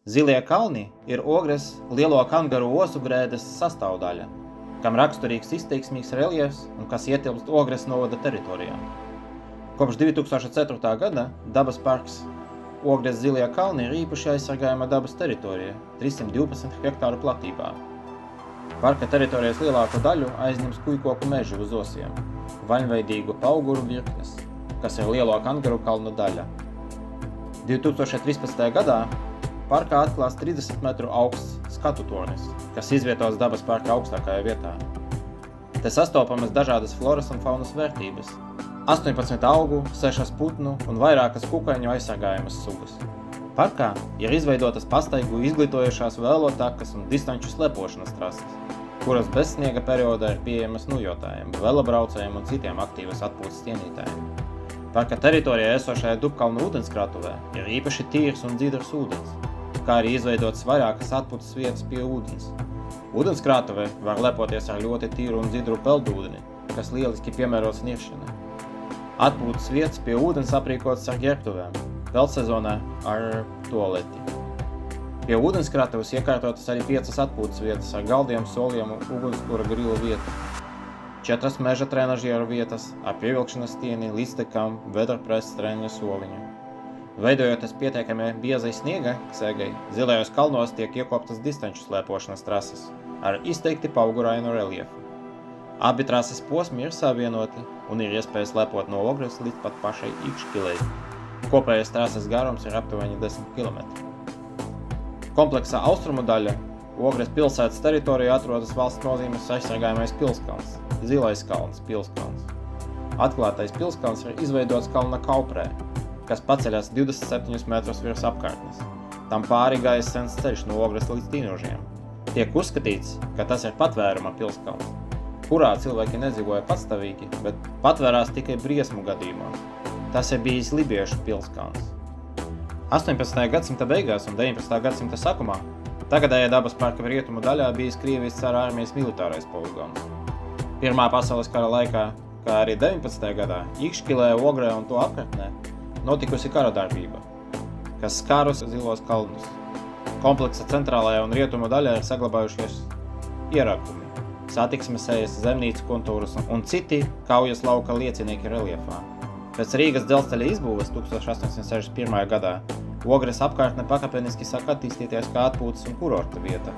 Zilie kalni ir Ogres lielo kangaru osu grēdas sastāvdaļa, kam raksturīgs izteiksmīgs reljefs un kas ietilpst Ogres novada teritorijā. Kopš 2004. gada dabas parks Ogres Zilie kalni ir īpaši aizsargājama dabas teritorija 312 hektāru platībā. Parka teritorijas lielāko daļu aizņems kujkoku meži uz osiem, vaļveidīgu auguru virknes, kas ir lielo kangaru kalnu daļa. 2013. gadā parkā atklās 30 metru augsts skatu tornis, kas izvietos dabas parka augstākajā vietā. Te sastopamas dažādas floras un faunas vērtības, 18 augu, 6 putnu un vairākas kukaiņu aizsargājamas sugas. Parkā ir izveidotas pastaigu izglītojošās vēlotakas un distanču slepošanas trases, kuras bez sniega periodā ir pieejamas nujotājiem, velobraucējiem un citiem aktīvas atpūtas cienītājiem. Parka teritorijā esošajā Dubkalnu ūdenskrātuvē ir īpaši tīrs un dzidrs ūdens, kā arī izveidotas vairākas atpūtas vietas pie ūdens. Ūdenskrātuvē var lepoties ar ļoti tīru un dzidru peldūdeni, kas lieliski piemērots niršanai. Atpūtas vietas pie ūdens aprīkotas ar ģērbtuvēm, peldsezonā ar tualeti. Pie ūdenskrātuves iekārtotas arī 5 atpūtas vietas ar galdiem, soliem un ugunskura grilu vietu. 4 meža trenažieru vietas ar pievilkšanas stieni, līdztekām, vedarpreses treniņa soliņu. Veidojoties pietiekamie biezai sniega segai, zilajos kalnos tiek iekoptas distanču slēpošanas trases ar izteikti paugurainu reljefu. Abi trases posmi ir savienoti un ir iespējas lepot no Ogres līdz pat pašai Ikškilei. Kopējais trases garums ir aptuveni 10 km. Kompleksā austrumu daļa Ogres pilsētas teritorijā atrodas valsts nozīmes aizsargājamais pilskalns, Zilais kalns, pilskalns. Atklātais pilskalns ir izveidots kalna kauprē, kas paceļas 27 metrus virs apkārtnes. Tam pāri gājas sens ceļš no Ogres līdz Tīnožiem. Tiek uzskatīts, ka tas ir patvēruma pilskalns, kurā cilvēki nedzīvoja patstāvīgi, bet patvērās tikai briesmu gadījumos. Tas ir bijis libiešu pilskalns. 18. gadsimta beigās un 19. gadsimta sākumā tagadējā dabas parka rietumu daļā bijis Krievijas cara armijas militārais poligons. Pirmā pasaules kara laikā, kā arī 19. gadā, Ikškilē, Ogrē un to apkārtnē notikusi kara darbība, kas skārus Zilos kalnus. Kompleksa centrālajā un rietumu daļā ir saglabājušies ierakumi, satiksmes ejas, zemnīcu kontūras un citi kaujas lauka liecinieki reljefā. Pēc Rīgas dzelzceļa izbūves 1861. gadā Ogres apkārtne pakāpeniski sāk attīstīties kā atpūtas un kurorta vieta.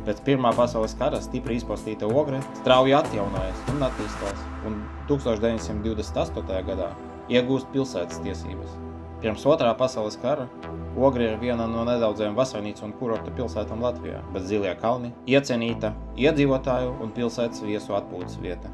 Pēc Pirmā pasaules kara stipri izpostīta Ogre strauji atjaunojas un attīstās, un 1928. gadā iegūst pilsētas tiesības. Pirms Otrā pasaules kara Ogre ir viena no nedaudzajām vasarnīcu un kurorta pilsētām Latvijā, bet Zilie kalni iecienīta iedzīvotāju un pilsētas viesu atpūtas vieta.